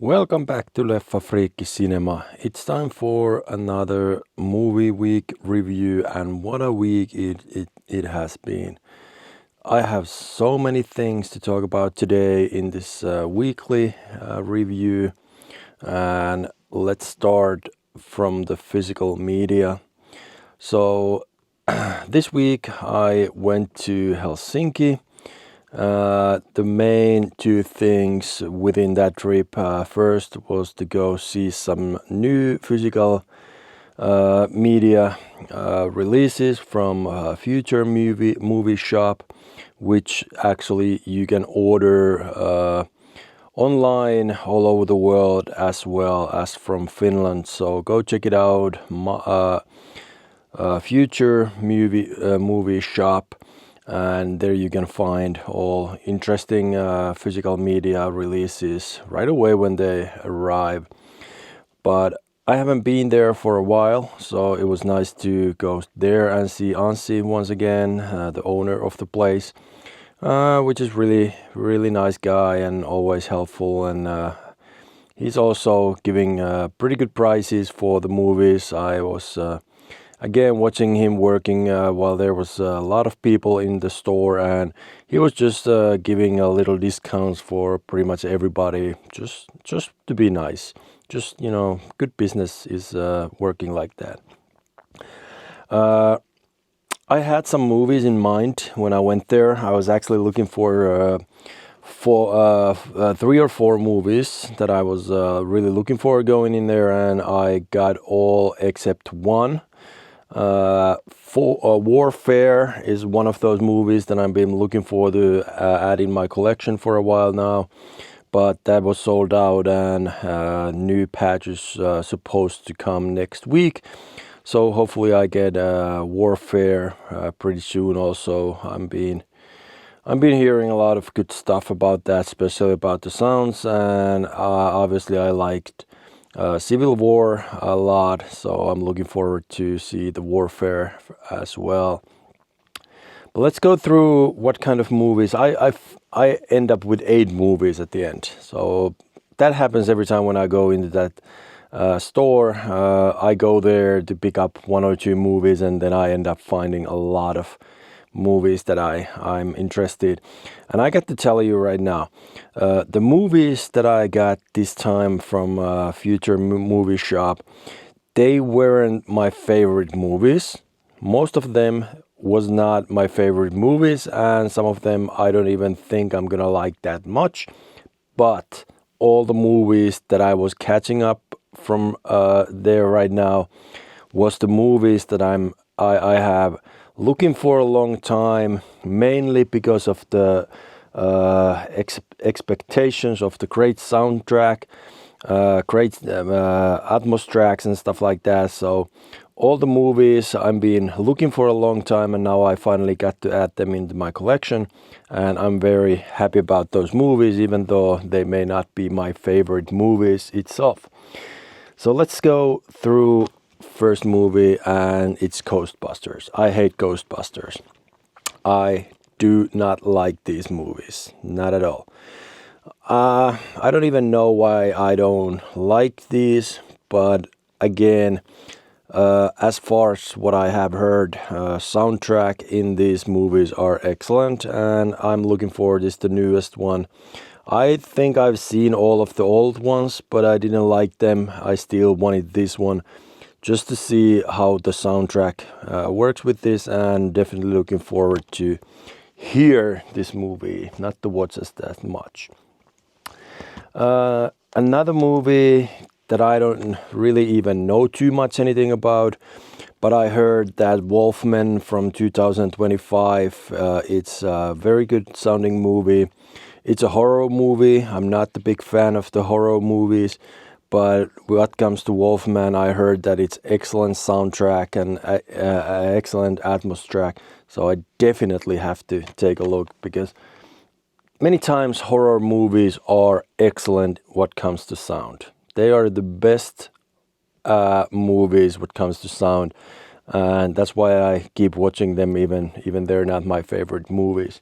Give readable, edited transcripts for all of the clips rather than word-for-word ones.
Welcome back to Leffafriikki Cinema. It's time for another movie week review, and what a week it has been. I have so many things to talk about today in this weekly review, and let's start from the physical media. So this week I went to Helsinki. The main two things within that trip, first was to go see some new physical media releases from Future Movie Shop, which actually you can order online all over the world as well as from Finland. So go check it out, Future Movie Shop. And there you can find all interesting physical media releases right away when they arrive. But I haven't been there for a while, so it was nice to go there and see Anssi once again, the owner of the place, which is really nice guy and always helpful. And he's also giving pretty good prices for the movies. I was again watching him working while there was a lot of people in the store, and he was just giving a little discounts for pretty much everybody, just to be nice. Just, good business is working like that. I had some movies in mind when I went there. I was actually looking for 3 or 4 movies that I was really looking for going in there, and I got all except one. Warfare is one of those movies that I've been looking for to add in my collection for a while now, but that was sold out, and new patch is supposed to come next week. So hopefully I get Warfare pretty soon. Also, I've been hearing a lot of good stuff about that, especially about the sounds, and obviously I liked Civil War a lot, so I'm looking forward to see the Warfare as well. But let's go through what kind of movies. I end up with 8 movies at the end, so that happens every time when I go into that store. I go there to pick up 1 or 2 movies, and then I end up finding a lot of movies that I'm interested. And I got to tell you right now, the movies that I got this time from Future Movie Shop, they weren't my favorite movies. Most of them was not my favorite movies, and some of them I don't even think I'm gonna like that much. But all the movies that I was catching up from there right now was the movies that I have looking for a long time, mainly because of the expectations of the great soundtrack, great Atmos tracks and stuff like that. So all the movies I've been looking for a long time, and now I finally got to add them into my collection, and I'm very happy about those movies, even though they may not be my favorite movies itself. So let's go through first movie, and it's Ghostbusters. I hate Ghostbusters. I do not like these movies, not at all. I don't even know why I don't like these, but again, as far as what I have heard, soundtrack in these movies are excellent, and I'm looking forward to the newest one. I think I've seen all of the old ones, but I didn't like them. I still wanted this one, just to see how the soundtrack works with this, and definitely looking forward to hear this movie, not to watch us that much. Another movie that I don't really even know too much anything about, but I heard that Wolfman from 2025, it's a very good sounding movie. It's a horror movie. I'm not the big fan of the horror movies, but what comes to Wolfman, I heard that it's excellent soundtrack and excellent Atmos track. So I definitely have to take a look, because many times horror movies are excellent what comes to sound. They are the best movies what comes to sound, and that's why I keep watching them even they're not my favorite movies.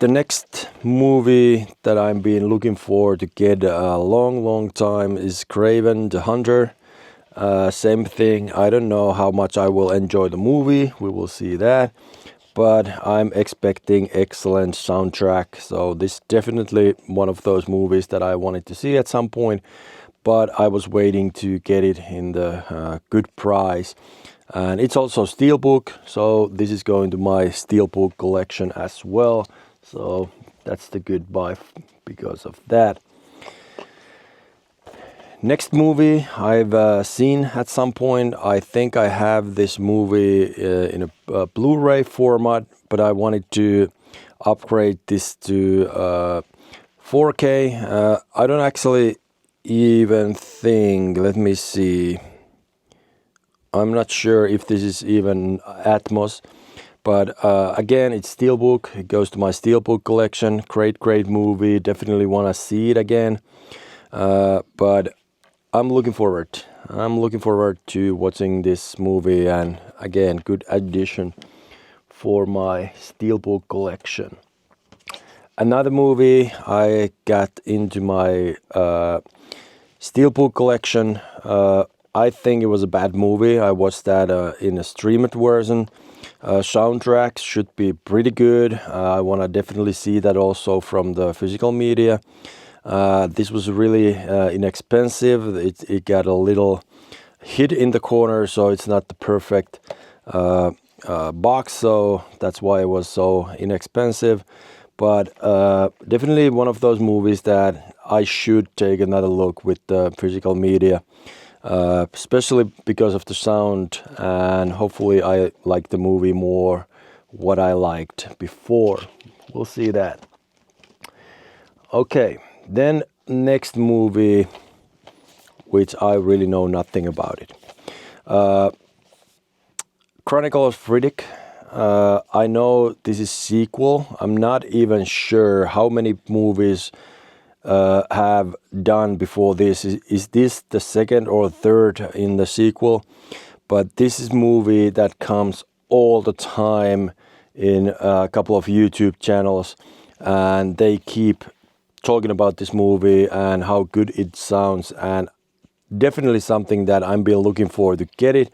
The next movie that I've been looking for to get a long time is Kraven the Hunter. Same thing, I don't know how much I will enjoy the movie, we will see that. But I'm expecting excellent soundtrack, so this is definitely one of those movies that I wanted to see at some point. But I was waiting to get it in the good price. And it's also Steelbook, so this is going to my Steelbook collection as well. So that's the good buy because of that. Next movie I've seen at some point. I think I have this movie in a Blu-ray format, but I wanted to upgrade this to 4K. I don't actually even think, let me see. I'm not sure if this is even Atmos. But again, it's Steelbook. It goes to my Steelbook collection. Great movie. Definitely want to see it again. But I'm looking forward. I'm looking forward to watching this movie. And again, good addition for my Steelbook collection. Another movie I got into my Steelbook collection. I think it was a bad movie. I watched that in a streamed version. Soundtracks should be pretty good. I want to definitely see that also from the physical media. This was really inexpensive. It got a little hit in the corner, so it's not the perfect box, so that's why it was so inexpensive. But definitely one of those movies that I should take another look with the physical media. Especially because of the sound, and hopefully I like the movie more what I liked before. We'll see that. Okay, then next movie, which I really know nothing about it. Chronicle of Riddick. I know this is sequel. I'm not even sure how many movies have done before this. Is this the second or third in the sequel? But this is a movie that comes all the time in a couple of YouTube channels, and they keep talking about this movie and how good it sounds, and definitely something that I'm been looking for to get it.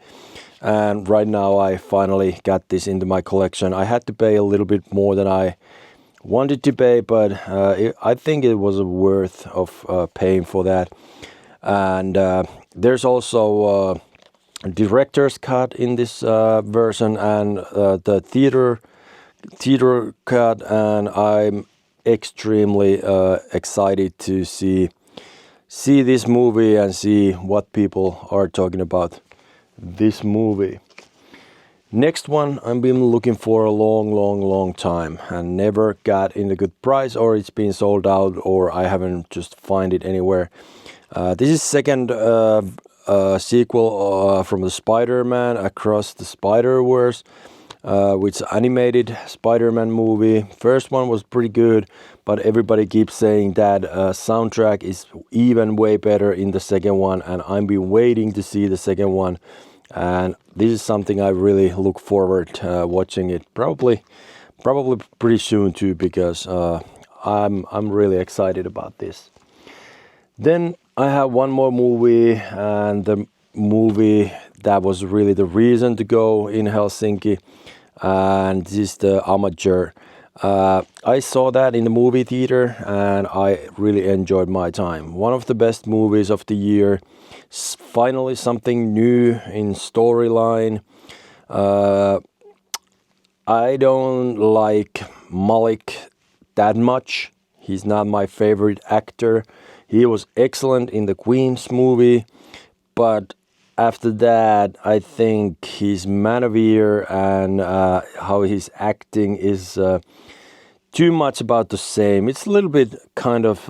And right now I finally got this into my collection. I had to pay a little bit more than I wanted to pay, but I think it was worth of paying for that. And there's also a director's cut in this version, and the theater cut, and I'm extremely excited to see this movie and see what people are talking about this movie. Next one I've been looking for a long time and never got in a good price, or it's been sold out, or I haven't just find it anywhere. This is second sequel from the Spider-Man Across the Spider-Verse, which is animated Spider-Man movie. First one was pretty good, but everybody keeps saying that soundtrack is even way better in the second one, and I've been waiting to see the second one. And this is something I really look forward to watching it probably pretty soon too, because I'm really excited about this. Then I have one more movie, and the movie that was really the reason to go in Helsinki, and this is the Amateur. I saw that in the movie theater, and I really enjoyed my time. One of the best movies of the year. Finally something new in storyline. I don't like Malik that much. He's not my favorite actor. He was excellent in the Queen's movie, but after that I think his MadVR and how he's acting is too much about the same. It's a little bit kind of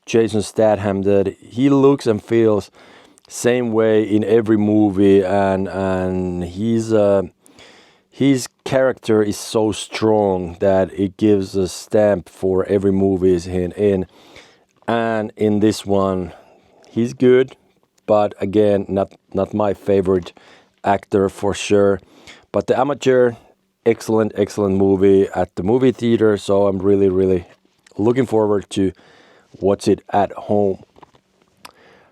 Jason Statham, that he looks and feels same way in every movie, and his character is so strong that it gives a stamp for every movie he's in. And in this one, he's good, but again, not my favorite actor for sure. But the Amateur, excellent movie at the movie theater, so I'm really looking forward to watch it at home.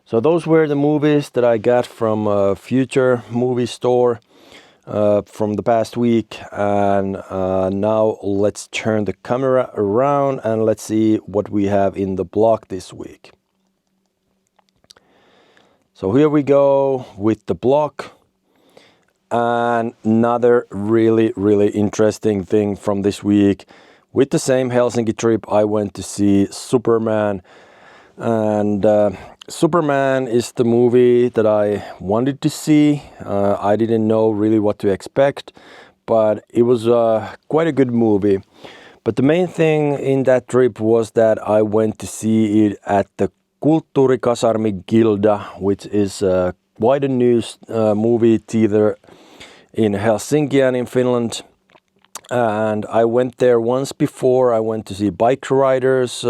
So those were the movies that I got from Future Movie Store from the past week, and now let's turn the camera around and let's see what we have in the block this week. So here we go with the block. And another really interesting thing from this week. With the same Helsinki trip, I went to see Superman. And Superman is the movie that I wanted to see. I didn't know really what to expect, but it was quite a good movie. But the main thing in that trip was that I went to see it at the Kulttuurikasarmi Gilda, which is quite a new movie theater in Helsinki and in Finland. And I went there once before. I went to see Bike Riders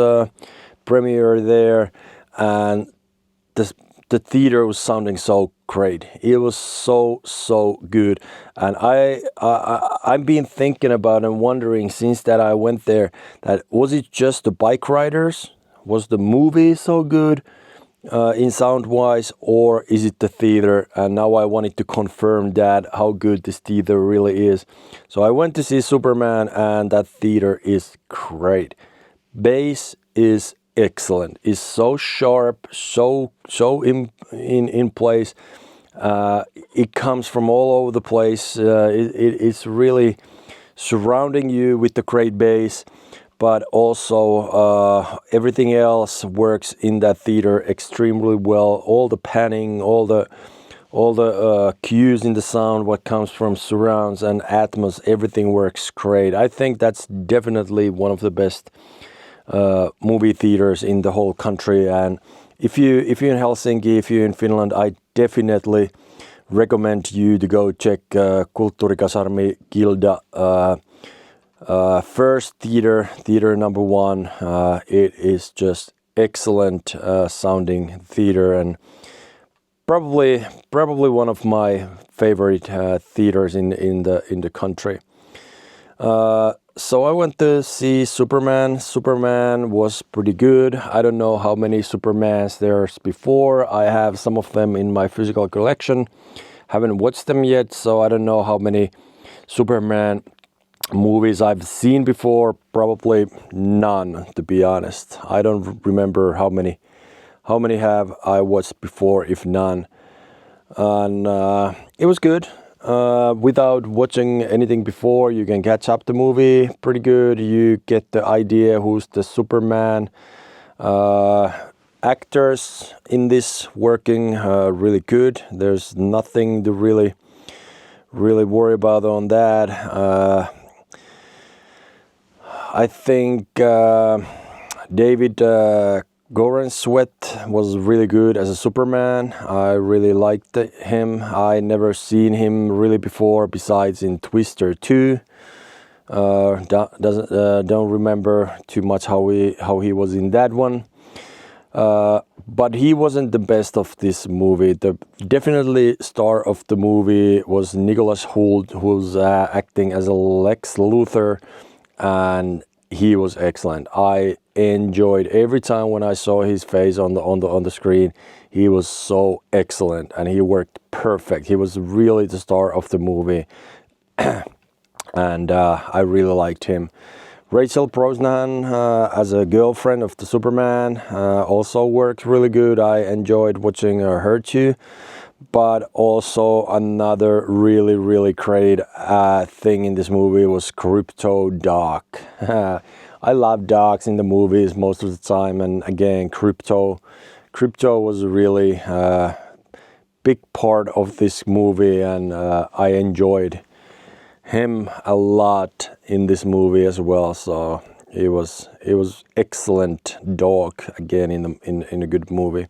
premiere there, and the theater was sounding so great. It was so good. And I've been thinking about and wondering since that I went there, that was it just the Bike Riders? Was the movie so good in sound wise, or is it the theater? And now I wanted to confirm that, how good this theater really is. So I went to see Superman, and that theater is great. Bass is excellent. It's so sharp, so in place. It comes from all over the place. It's really surrounding you with the great bass. But also everything else works in that theater extremely well. All the panning, all the cues in the sound, what comes from surrounds and Atmos, everything works great. I think that's definitely one of the best movie theaters in the whole country. And if you're in Helsinki, if you're in Finland, I definitely recommend you to go check Kulttuurikasarmi Gilda. First theater number 1. It is just excellent sounding theater, and probably one of my favorite theaters in the country. So I went to see Superman. Superman was pretty good. I don't know how many Supermans there's before. I have some of them in my physical collection. Haven't watched them yet, so I don't know how many Superman movies I've seen before. Probably none, to be honest. I don't remember how many have I watched before, if none. And it was good. Without watching anything before, you can catch up the movie pretty good. You get the idea who's the Superman. Actors in this working really good. There's nothing to really worry about on that. I think David Goren-Sweat was really good as a Superman. I really liked him. I never seen him really before, besides in Twister 2. Don't remember too much how he was in that one. But he wasn't the best of this movie. The definitely star of the movie was Nicholas Hoult, who's acting as a Lex Luthor, and he was excellent. I enjoyed every time when I saw his face on the screen. He was so excellent, and he worked perfect. He was really the star of the movie, and I really liked him. Rachel Brosnahan as a girlfriend of the Superman also worked really good. I enjoyed watching her too. But also another really great thing in this movie was Crypto Doc. I love docs in the movies most of the time, and again, Crypto was a really big part of this movie, and I enjoyed him a lot in this movie as well. So it was excellent dog again in a good movie.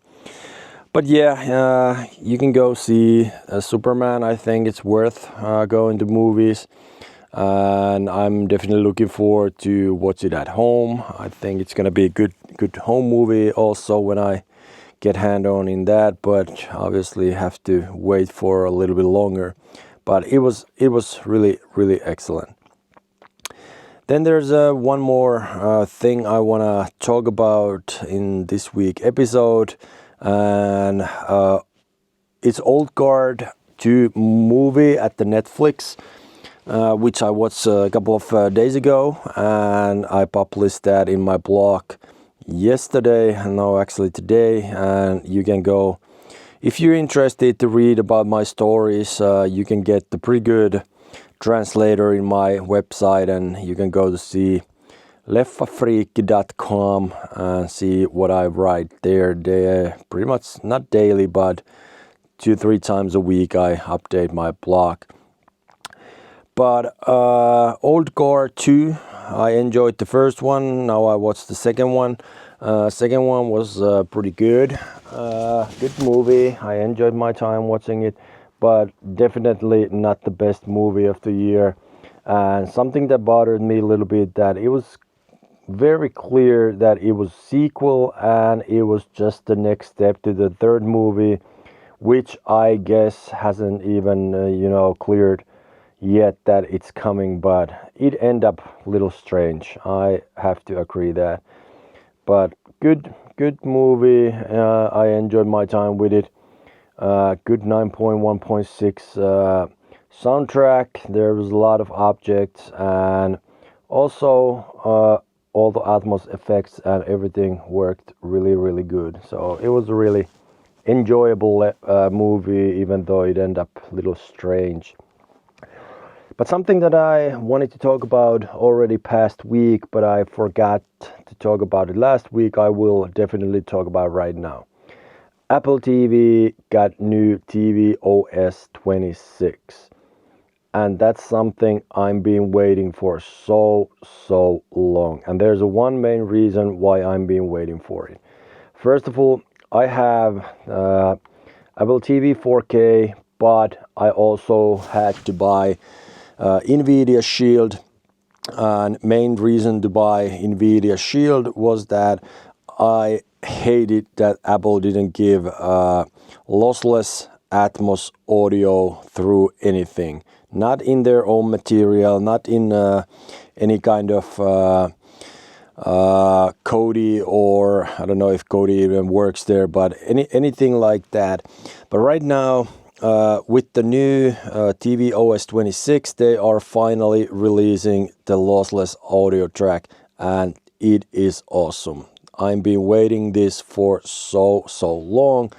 But yeah, you can go see Superman. I think it's worth going to movies, and I'm definitely looking forward to watch it at home. I think it's gonna be a good home movie also when I get hand on in that, but obviously have to wait for a little bit longer. But it was really excellent. Then there's one more thing I want to talk about in this week episode, and it's Old Guard 2 movie at the Netflix, which I watched a couple of days ago, and I published that in my blog yesterday, no, actually today, and you can go, if you're interested to read about my stories, you can get the pretty good translator in my website, and you can go to see Leffafriikki.com and see what I write there. They pretty much not daily, but 2-3 times a week I update my blog. But Old Guard 2, I enjoyed the first one. Now I watched the second one. Second one was pretty good. Good movie. I enjoyed my time watching it, but definitely not the best movie of the year. And something that bothered me a little bit, that it was very clear that it was sequel and it was just the next step to the third movie, which I guess hasn't even cleared yet that it's coming, but it ended up a little strange. I have to agree that. But good movie. I enjoyed my time with it. Good 9.1.6 soundtrack. There was a lot of objects, and also all the Atmos effects and everything worked really good. So it was a really enjoyable movie, even though it ended up a little strange. But something that I wanted to talk about already past week, but I forgot to talk about it last week, I will definitely talk about right now. Apple TV got new TV OS 26. And that's something I've been waiting for so long. And there's one main reason why I'm been waiting for it. First of all, I have Apple TV 4K, but I also had to buy Nvidia Shield. And main reason to buy Nvidia Shield was that I hated that Apple didn't give lossless Atmos audio through anything. Not in their own material, not in any kind of Kodi, or I don't know if Kodi even works there, but anything like that. But right now, with the new TV OS 26, they are finally releasing the lossless audio track, and it is awesome. I've been waiting this for so long,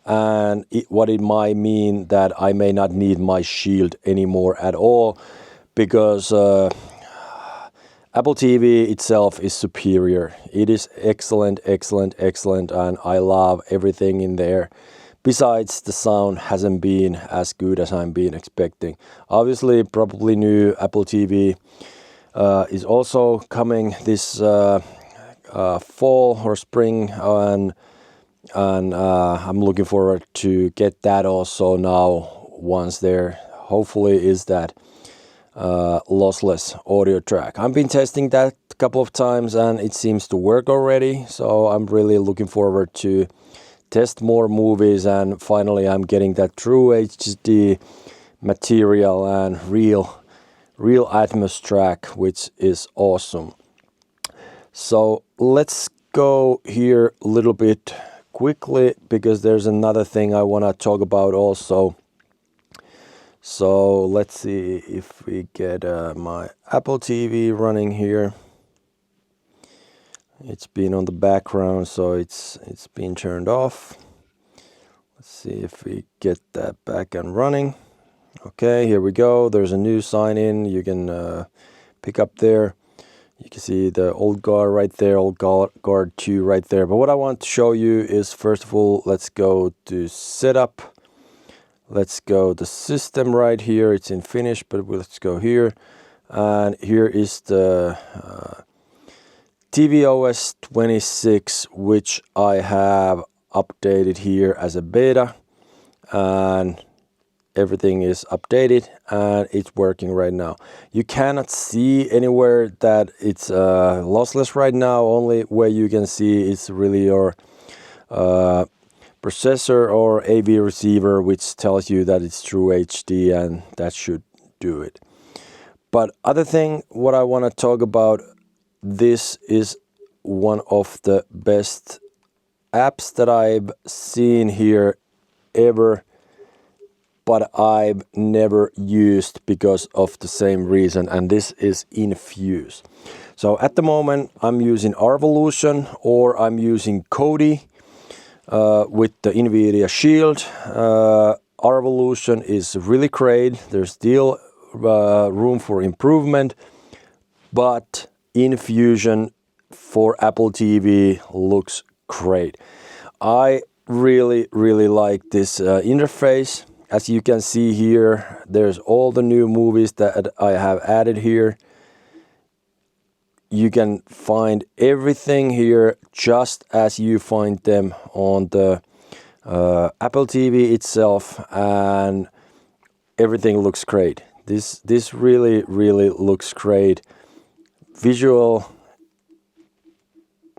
and what it might mean that I may not need my Shield anymore at all, because Apple TV itself is superior. It is excellent, and I love everything in there. Besides, the sound hasn't been as good as I've been expecting. Obviously, probably new Apple TV is also coming this fall or spring, and I'm looking forward to get that also now once there hopefully is that lossless audio track. I've been testing that a couple of times and it seems to work already, so I'm really looking forward to test more movies, and finally I'm getting that true HD material and real Atmos track, which is awesome. So let's go here a little bit quickly, because there's another thing I want to talk about also. So let's see if we get my Apple TV running here. It's been on the background, so it's been turned off. Let's see if we get that back and running. Okay, here we go. There's a new sign in. You can pick up there. You can see the Old Guard right there, Old Guard 2 right there. But what I want to show you is, first of all, let's go to Setup. Let's go to System right here. It's in Finnish, but let's go here. And here is the TV OS 26, which I have updated here as a beta. And everything is updated and it's working right now. You cannot see anywhere that it's lossless right now. Only where you can see is really your processor or AV receiver, which tells you that it's true HD, and that should do it. But other thing what I want to talk about, this is one of the best apps that I've seen here ever, but I've never used because of the same reason, and this is Infuse. So at the moment I'm using Arvolution or I'm using Kodi with the Nvidia Shield. Arvolution is really great. There's still room for improvement, but Infusion for Apple TV looks great. I really like this interface. As you can see here, there's all the new movies that I have added here. You can find everything here just as you find them on the Apple TV itself, and everything looks great. This really looks great. Visual,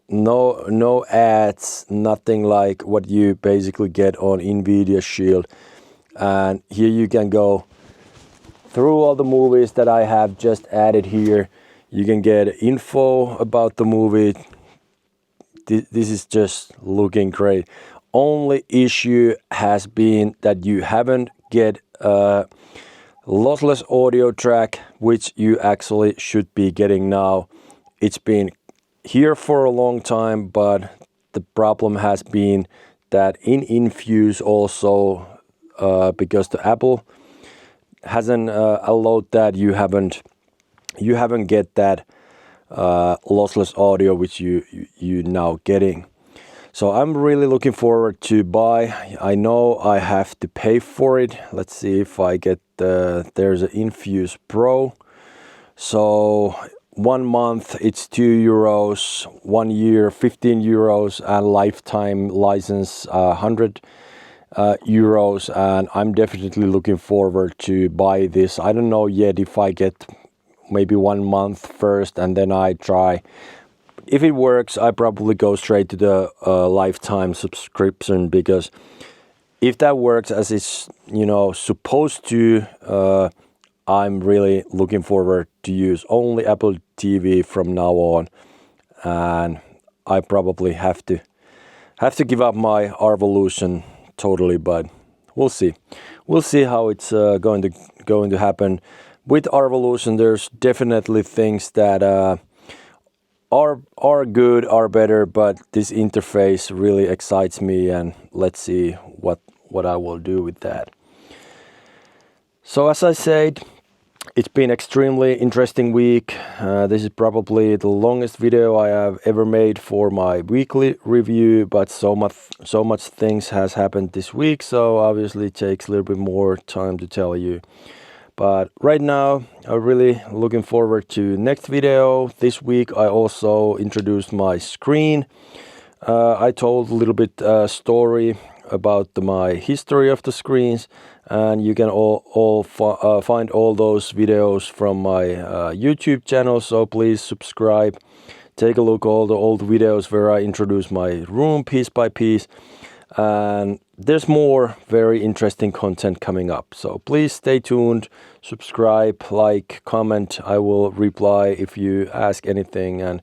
no ads, nothing like what you basically get on Nvidia Shield. And here you can go through all the movies that I have just added here. You can get info about the movie. This is just looking great. Only issue has been that you haven't get a lossless audio track, which you actually should be getting now. It's been here for a long time, but the problem has been that in Infuse also, because the Apple hasn't allowed that, you haven't get that lossless audio which you now getting. So I'm really looking forward to buy. I know I have to pay for it. Let's see if I get there's an Infuse Pro. So 1 month it's €2, 1 year 15 euros, and lifetime license €100. And I'm definitely looking forward to buy this. I don't know yet if I get maybe 1 month first and then I try. If it works, I probably go straight to the lifetime subscription, because if that works as it's supposed to, I'm really looking forward to use only Apple TV from now on, and I probably have to give up my Arvolution totally, but we'll see. We'll see how it's going to happen. With Arvolution, there's definitely things that are good, are better, but this interface really excites me, and let's see what I will do with that. So as I said, it's been extremely interesting week. This is probably the longest video I have ever made for my weekly review, but so much things has happened this week, so obviously it takes a little bit more time to tell you. But right now, I'm really looking forward to next video. This week I also introduced my screen. I told a little bit story about my history of the screens, and you can all find all those videos from my YouTube channel, so please subscribe. Take a look at all the old videos where I introduce my room piece by piece, and there's more very interesting content coming up, so please stay tuned, subscribe, like, comment. I will reply if you ask anything, and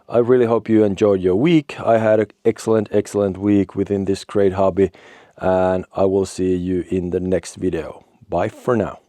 I really hope you enjoyed your week. I had an excellent week within this great hobby, and I will see you in the next video. Bye for now.